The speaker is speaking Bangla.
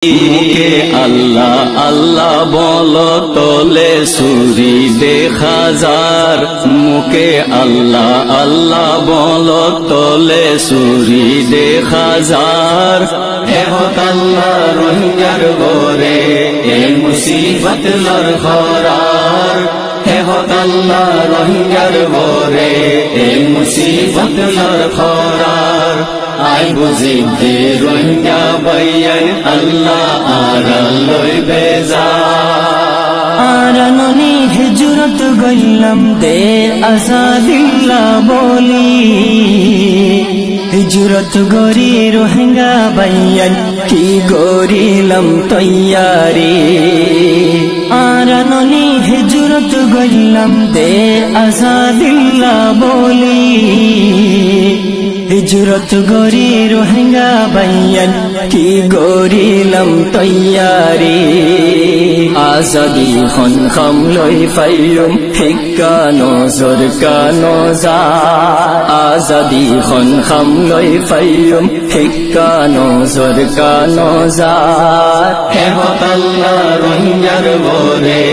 মুখে আল্লাহ আল্লাহ বলো তোলে সুরি দেখা যার মুখে আল্লাহ আল্লাহ বলো তোলে সুরি দেখা যার এহত আল্লাহ রোহিঙ্গার গোরে এ মুসিবত লর খরার এহত আল্লাহ রোহিঙ্গার গোরে এ মুসিবত লর খরার আই বুঝি দে রোহিঙ্গা বাইয়ান আল্লাহ আরালই বেজা আরাননি হিজরত গইলাম দে আজাদিল্লাহ বলি হিজরত গরি রোহিঙ্গা বাইয়ান কি গরিলাম তৈয়ারি আরাননি হিজরত গইলাম দে আজাদিল্লাহ বলি হিজরত গরি রোহিঙ্গা বাইয়ান কি গরিলাম তৈয়ারি আজাদি খন খাম লই ফাইয়ুম হিক্কা নজর কানো যা আজাদি খন খাম লই ফাইয়ুম হিক্কা নজর কানো যা এহত আল্লাহ রোহিঙ্গার গোরে